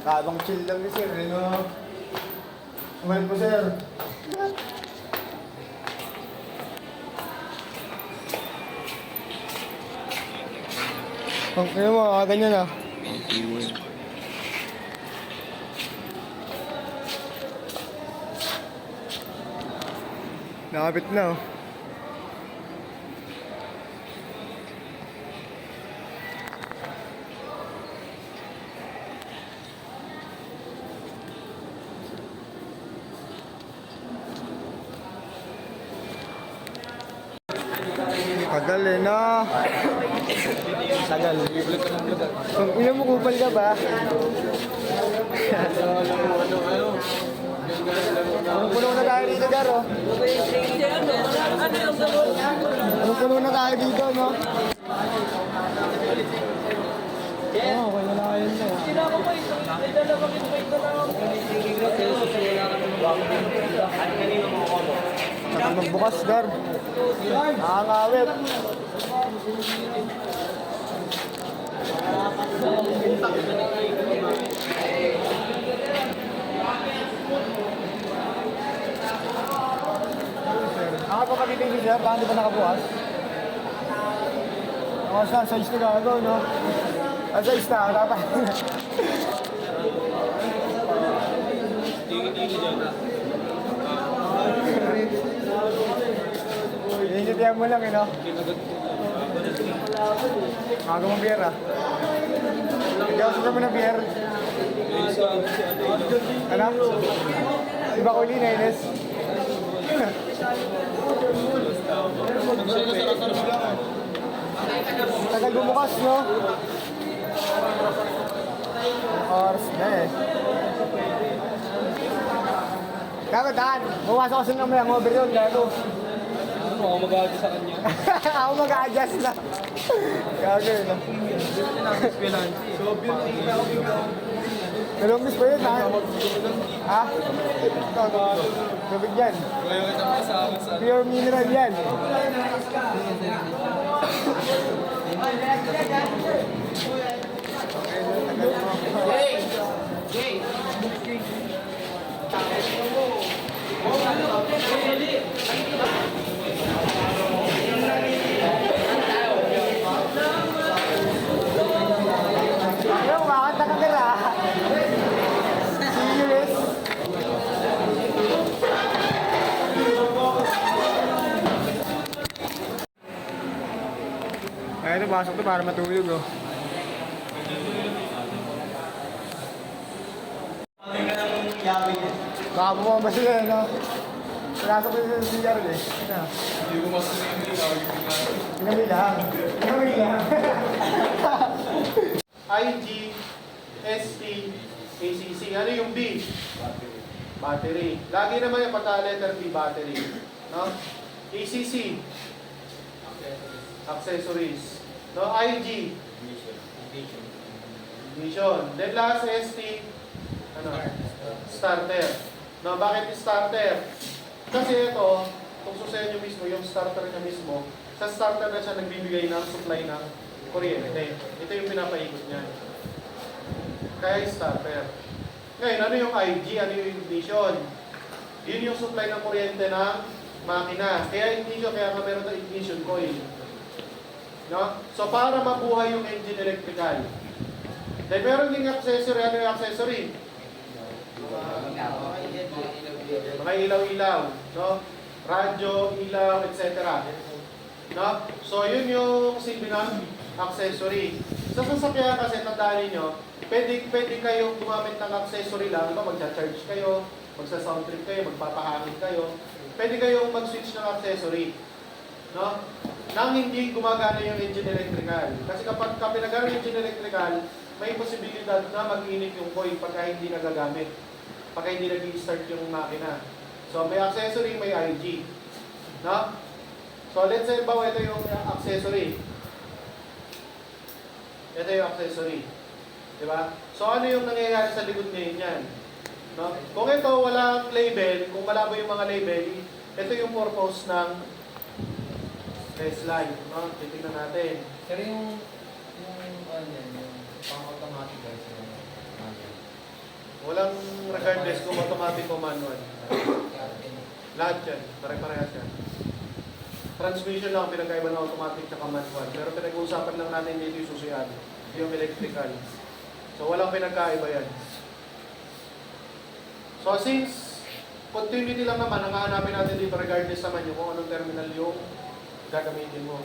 Habang chill lang ni sir, eh, no? Kumain po, sir. Ang kaya mo, ganyan ah. Nakapit na oh. Tagal eh, no? Tagal. Kung ina mo, kupal ka ba? Anong puno na tayo dito, Garo? Anong puno na tayo dito, no? Oo, okay na lang yun, no? Tagal magbukas, Gar. Nakangawit. Nakapagpagiting niyo siya, paano ba nakabukas? Oo, saan? Size na gago, no? Ang size na, dapat. Hinitiyan mo lang, eh, no? Aga mo beer, ah. Hindi ako super mo na beer. Ano? Iba ko uli, Naines. Tagal bumukas, no? Oras na eh. Dapat daan. Bumasok kasi naman ang over yun, gago. Ako mag-a-adjust sa kanya. Ako mag-a-adjust na. Gago yun, no? Dalawang miss pa yun, ha? Ha? Ito, tubig yan. Pure mineral yan. Ayaw, makakanta ka nila. Serious? Ay, ito, pasok to para matulog, oh. Baka bumamba sila, no? Pinasok ko sa CR, eh. Hindi ko mas Pinamay lang. Pinamay lang. IG, ST, ACC. Ano yung B? Battery. Lagi naman yung pagka-letter B, battery. No? ACC. Accessories. No? IG. Ignition. Then last ST. Ano? Starter. No? Bakit starter? Kasi ito, kung susayin nyo mismo, yung starter niya mismo, sa starter na siya nagbibigay ng supply ng kuryente. Ito yung pinapaikot niya. Kaya starter. Ngayon, ano yung IG? Ano yung ignition? Yun yung supply ng kuryente ng makina. Kaya ignition, kaya nga meron ng ignition coil. No? So, para mabuhay yung engine electrical. Then, meron ding accessory. Ano yung accessory? Mga ilaw-ilaw. No? Radyo, ilaw, etc. No? So, yun yung silbi ng accessory. Sa sasakyan kasi, tandaan ninyo, pwede kayong gumamit ng accessory lang. Diba? Magcha-charge kayo, magsa-sound trip kayo, magpapahangin kayo. Pwede kayong mag-switch ng accessory. No? Nang hindi gumagana yung engine electrical. Kasi kapag pinagana yung engine electrical, may posibilidad na mag-init yung coil pagka hindi nagagamit. Pagka hindi nag-i-start yung makina. So, may accessory, may IG. No? So, let's say, ito yung accessory. Ito yung accessory. Diba? So, ano yung nangyayari sa likod ngayon yan? No? Kung ito, walang label, kung malabo yung mga label, ito yung purpose ng test line. No? Titignan natin. Pero yung ano yan, yung pang-automatic guys, Walang regardless kung automatic o manual. Lahat yan. Pare-parehas yan. Transmission lang ang pinagkaiba ng automatic at manual. Pero pinag-uusapan lang natin dito yung susian. Yung electrical. So walang pinagkaiba yan. So since continuity lang naman, ang hahanapin natin dito regardless naman yung kung anong terminal yung gagamitin mo.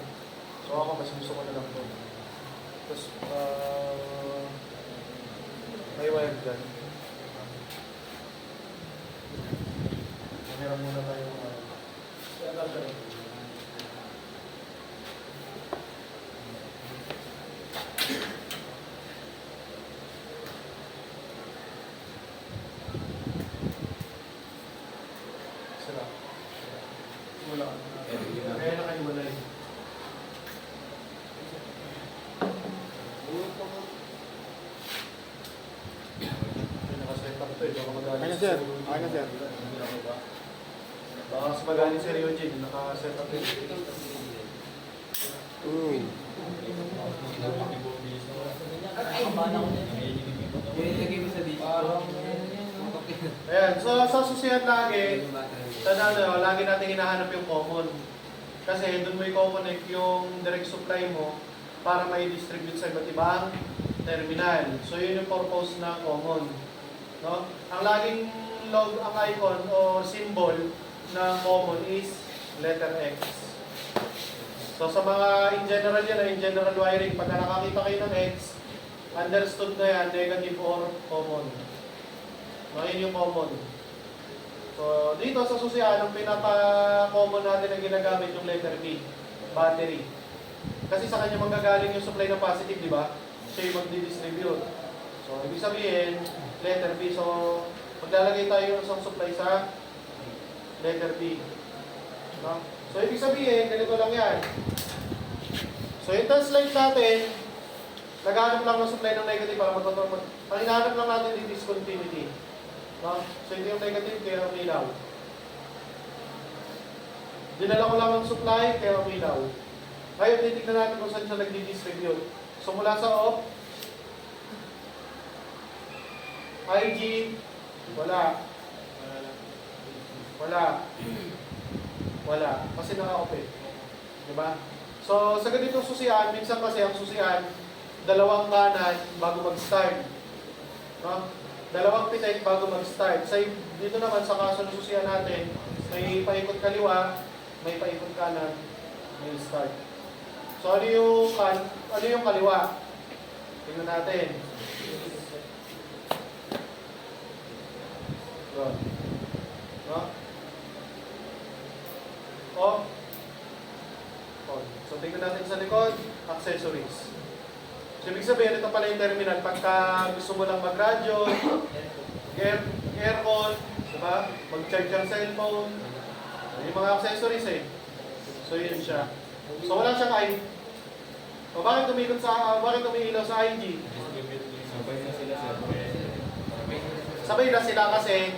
So ako mas gusto ko na lang ito. Tapos may wire dyan. Meron muna tayo sila. Wala. Kaya na kayo wala yun. Nakaset up to eh. Baka magalit. Ano sir? Ano sir? Baka mas magaling si Rio Jin, naka-set up din. Ayan, so sa susihan lagi, lagi natin hinahanap yung common. Kasi doon mo i-connect yung direct supply mo para may distribute sa iba't ibang terminal. So yun yung purpose ng common. No? Ang laging log, ang icon o symbol ng common is letter X. So sa mga in general yan, in general wiring, pagka nakakita kayo ng X, understood na yan, negative or common. No, yun yung common. So dito sa susian, ang pinaka-common natin na ginagamit yung letter B, battery. Kasi sa kanya manggagaling yung supply ng positive, di ba? Siya yung magdi-distribute. So ibig sabihin, letter B. So maglalagay tayo ng isang supply sa letter B. No? So, ibig sabihin, ganito lang yan. So, yung translate natin, naghanap lang ng supply ng negative para magkontrol. Ang hinahanap lang natin yung discontinuity. No? So, ito yung negative, kaya umilaw. Dinala ko lang ng supply, kaya umilaw. Ngayon, titignan natin kung saan siya nagdi-distribute. So, mula sa off, IG, wala. Wala. Wala. Kasi naka-off eh. Diba? So, sa ganitong susian, minsan kasi ang susian, dalawang kanan bago mag-start. No? Dalawang pitek bago mag-start. Sa dito naman, sa kaso ng susian natin, may paikot kaliwa, may paikot kanan, may start. So, ano yung kaliwa? Tingnan natin. Good. No? On. So, tingnan natin sa likod, accessories. So, ibig sabihin, ito pala yung terminal. Pagka gusto mo lang mag-radyo, aircon, diba? Mag-charge ang cellphone, yung mga accessories eh. So, yun siya. So, wala siyang I. O, bakit umiilaw sa IG? Sabay na sila kasi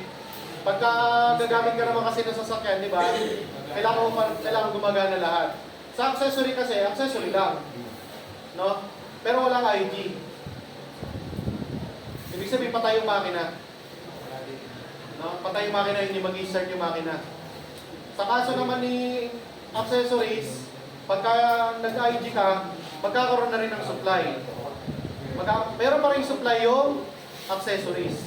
pagka gagamit ka naman kasi ng sasakyan, di ba? Kailangan gumagana lahat. Sa accessory kasi, accessory lang. No? Pero walang IG. Ibig sabihin, patay yung makina. No? Patay yung makina, hindi mag-start yung makina. Sa kaso naman ni accessories, pagka nag-IG ka, magkakaroon na rin ng supply. Meron pa rin supply yung accessories.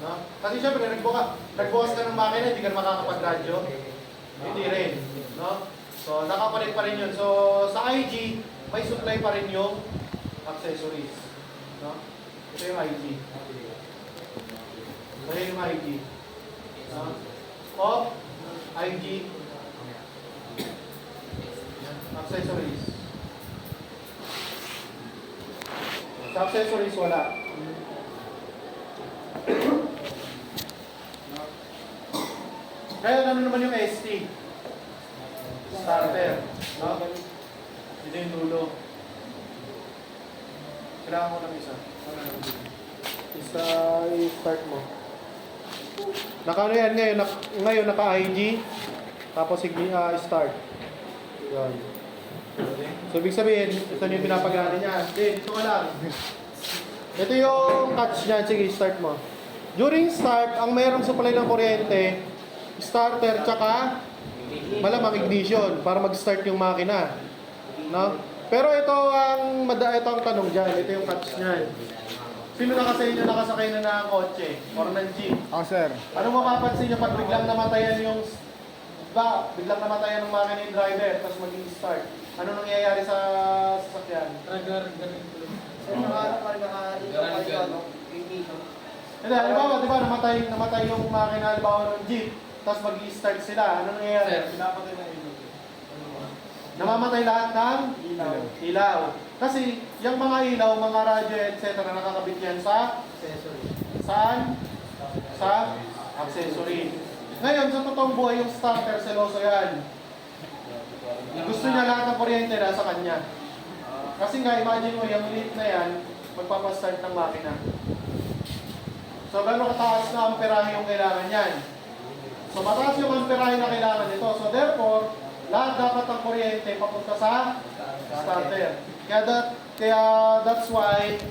No? Kasi syempre, nagbukas ka ng makina, hindi ka makakapag-radyo. Hindi rin. No? So, nakapalit pa rin yun. So, sa IG, may supply pa rin yung accessories. No? Ito yung IG. Ito yung IG. No? Off, IG, accessories. Sa accessories, wala. Kaya ano naman yung ST? Starter. No? Ito yung dulo. Kailangan mo ng isa. I-start mo. Naka-ano yan ngayon naka-IG. Tapos start. Yan. So, ibig sabihin, ito yung pinapagana niya. Dito ka lang. Ito yung catch niya. Sige, start mo. During start, ang mayroong supply ng kuryente, starter, tsaka malamang ignition para mag-start yung makina. No? Pero ito ang tanong dyan. Ito yung catch niyan. Sino na sa inyo nakasakay na ng kotse or ng jeep? Ako, sir. Ano mapapansin nyo pag biglang namatayan yung biglang namatayan ng makina yung driver tapos mag-start? Ano nangyayari sa sasakyan? Hindi, halimbawa, di ba, namatay yung makina, halimbawa ng jeep, tapos mag-start sila. Ano nangyayari? Namamatay lahat ng ilaw. Kasi yung mga ilaw, mga radyo, etc. nakakabit yan sa saan? Sa accessory. Ngayon, sa totoong buhay, yung starter, seloso yan. Gusto niya lahat ng kuryente nasa kanya. Kasi nga, imagine mo, yung lead na yan, magpapastart ng makina. So, gano'ng kataas na amperahe yung kailangan yan? So, mataas yung amperahe na kailangan nito. So, therefore, lahat dapat ng kuryente papunta sa starter. Kaya that's why...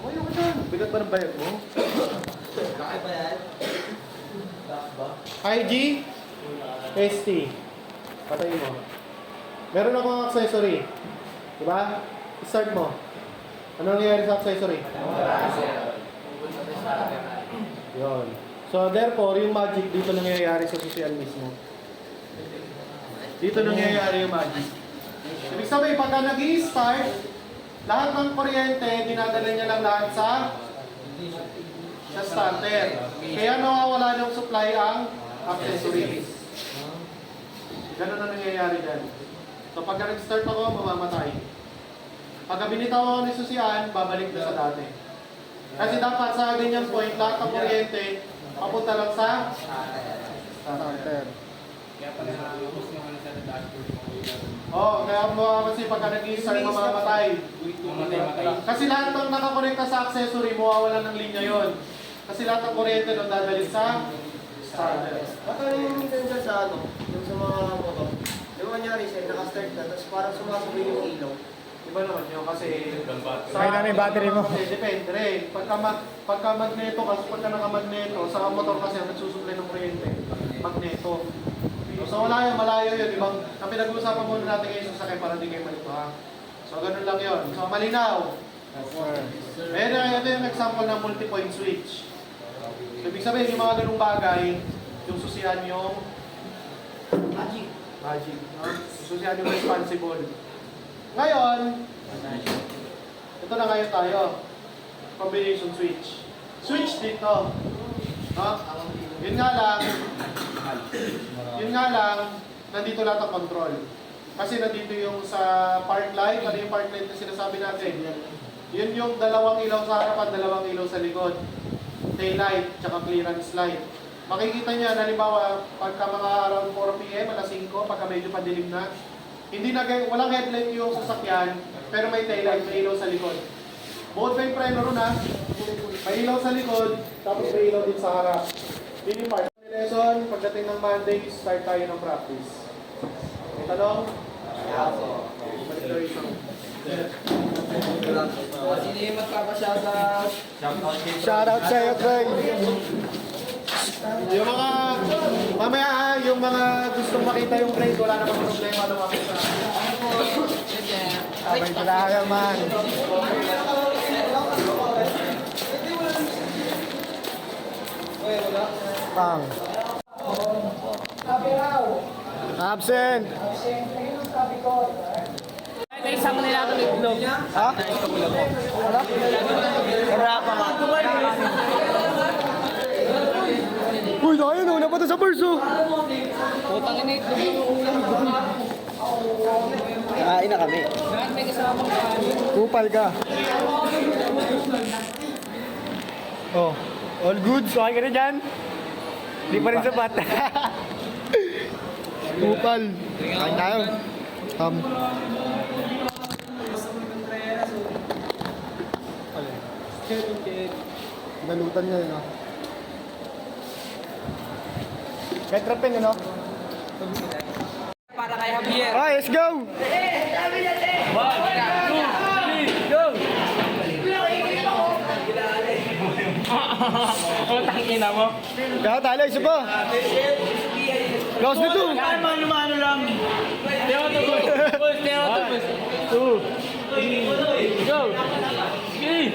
Oh, yun ka dyan. Bigat ba ng bayag mo? IG, ST. Patay mo. Meron akong accessory. Diba? Start mo. Ano nangyayari sa accessory? Yun. So therefore, yung magic dito nangyayari sa social mismo. Dito nangyayari yung magic. Ibig sabihin, pagka nag-i-start, lahat ng kuryente, dinadala niya lang lahat sa starter. Kaya nawawala ng supply ang accessories. Ganun na nangyayari dyan. So pagka nag-start ako, mamamatay. Pagka binitaw ako ni Susian, babalik na sa dati. Kasi dapat sa ganyang point, lahat ng kuryente, papunta lang sa starter. Kaya pala nakakabos naman sa dashboard mo. Oo, kaya mo kasi pagka nag-i-start, mamamatay. Kasi lahat ng nakakonekta sa accessory, mawawalan ng linya yon. Kasi lahat ng kuryente doon dadalhin sa starter. Baka yung minsan dyan sa yung sa mga motor, yung kanyari siya, nakastart na, tapos parang sumasabay yung ilaw. Iba naman yun kasi May namin battery mo. Kasi depende rin. Pagka magneto, kasi pagka nakamagneto, sa motor kasi ang nagsusupply ng kuryente, magneto. So wala yun, malayo yun. Ibang, ang pinag-uusapan muna natin ngayon sa sakay para hindi kayo malito ha. So ganun lang yun. So malinaw. Ito yung example ng multi-point switch. So, ibig sabihin, yung mga ganung bagay, yung susihan yung magic. No? Susihan yung responsible. Ngayon, ito na ngayon tayo. Combination switch. Switch dito. No? Yun nga lang, nandito lahat ang control. Kasi nandito yung sa park light. Ano yung park light na sinasabi natin? Yun yung dalawang ilaw sa harapan, dalawang ilaw sa likod. Tail light, tsaka clearance light. Makikita niya, halimbawa, pagka mga around 4 p.m., alas 5, pagka medyo padilim na, walang headlight yung sasakyan, pero may tail light, may ilaw sa likod. Bukod pa yung preno ron ha. May ilaw sa likod, tapos may ilaw din sa harap. Yun yung part. Lesson, pagdating ng Monday, start tayo ng practice. May tanong? Balik tayo isang. Sino yung magpapashoutout? Shoutout sa'yo, Troy. Yung mga, mamaya ha, yung mga gustong makita yung grade, wala namang problema na makita. May talaga man. Pang. Absent. May isang nila ito itlog. Ha? Wala? Wala pa nga. Uy, dahil no, napata sa purso. Putang ina itlog. Kain na kami. Bakit may kasama ka? Kupal ka. Oh, all good. So, ka na dyan. Di pa rin sapat. Kupal. Kain tayo. Nalutan niya yun, no? Petrapin, yun, no? Para kay Javier. Ah, let's go! Go! Utang ina mo. Kaya talo, isa pa. Lakas nito. Mano lang. Teoto, boss. Teoto, boss. Go. Okay.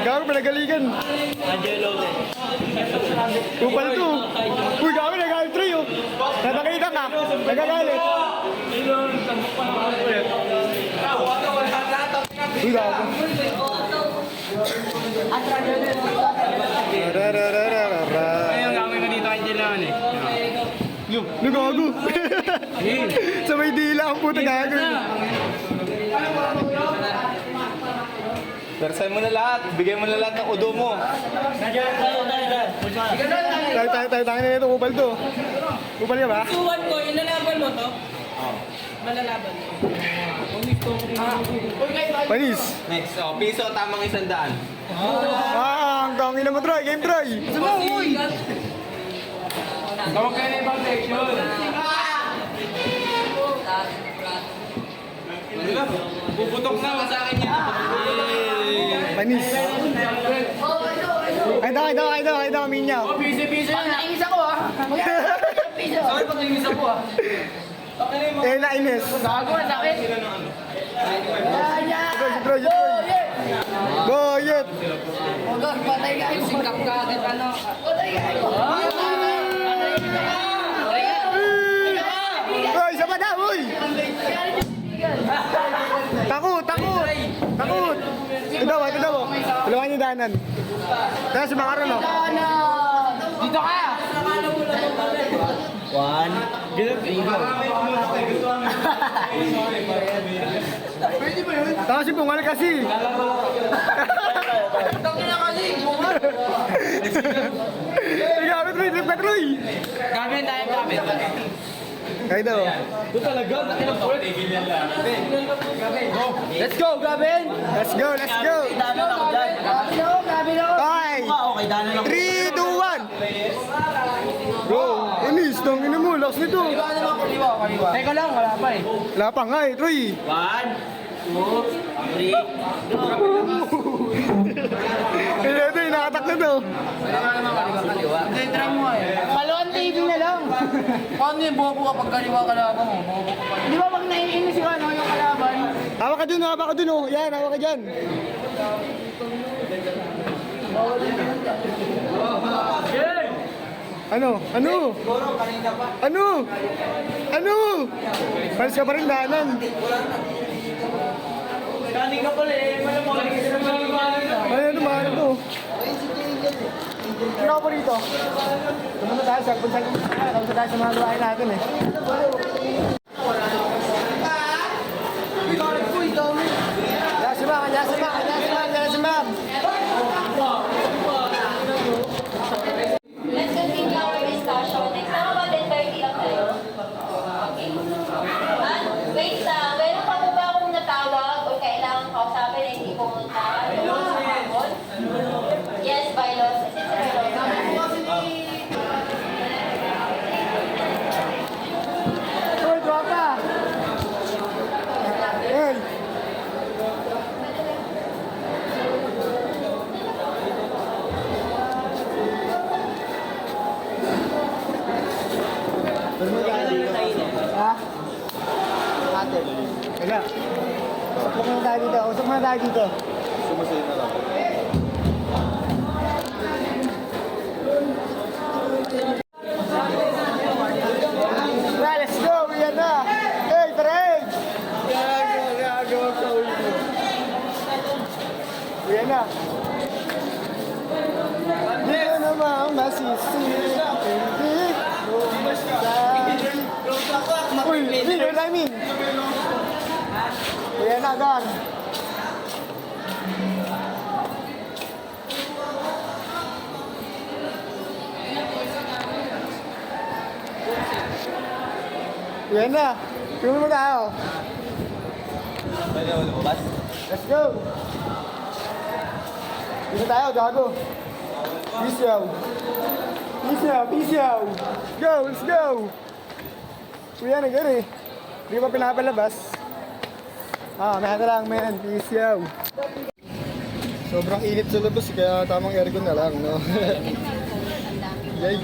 Gago, pinagaligan. Kupal to. Uy, gago, nagalit 3 oh. Napakita ka. Nagagalit. Uy, gago. Ayun, gawin ko dito kay Jilan eh. Nagago. Sa may dila ang puta gago. Persan mo na lahat. Bigay mo na lahat ng udo mo. Tayo na nito, kupal to. Kupal ka ba? Suwan ko, ilalaban mo to? Oo. Malalaban mo. Panis. Next. Oh, piso, tamang 100. Ang tangin naman, Troy. Game, Troy. Tawag kayo na ibang section. Puputok na sa akin yan. Panis. Ay daw, minyaw. Busy na. Nainis ako ah. Sorry pag nainis ako ah. Nainis. Gago, ang sakit. Troy. Boyet. Huwag patay ka. Singkap ka agad ano. Patay ka. Uy, isa pa daw, uy. Takot. Ito daw. Tulungan yung danan. Kaya si Makaron, oh. Dito ka. Tapos si Pungal kasi. Tangin na kasi. Bungal. Gamit, Troy. Troy. Gamit tayo, gamit. Kaya daw. Let's go, Gavin. Let's go. Danan ako dyan. Gavin ako. 5, 3, 2, 1. Go. Unis, tangin mo. Lakas nito. Kaliwa. Teka lang, wala pa eh. Wala pa nga eh, Troy. 1, 2, 3. Ito, nakatak na to. Hindi, try mo eh. Paluan TV na lang. Paano yung bobo kapag kaliwa kalaban mo? Bobo ka pa. Di ba pag naiinis yung ano, yung kalaban? Hawak ka dun, oh. Yan, hawak ka dyan. Ano? Palis ka pa rin danan. Kaning ka pala eh. Malamang ka sa mga Ano naman ito? Ano ako rito? Tumunod tayo sa mga gawain natin eh. Yasimam! Let's continue our discussion. Next time about 10:30 lang tayo. Okay. Wait lang. Meron pa po ba akong natawag o kailangan kausapin na hindi pumunta? Yes, bylaws. Uy, tropa! Hey! Ha? Ate. Wala. Usap muna tayo dito. Sumasaya na lang. Let's go! Yan na! Hey, Trey! Gagawag sa ulo mo. Yan na. Di ko naman masisi. Hindi ko masabi. Uy, video timing. Yan na, gan. Yan na. Tingnan mo tayo. Pwede ako lumabas? Let's go. Dito tayo, gago. Peace out. Go, let's go. Kuya, nagari. Hindi pa pinapalabas. Meron lang, man. Peace out. So, Sobrang init sa labas, kaya tamang aircon na lang, no? Yay!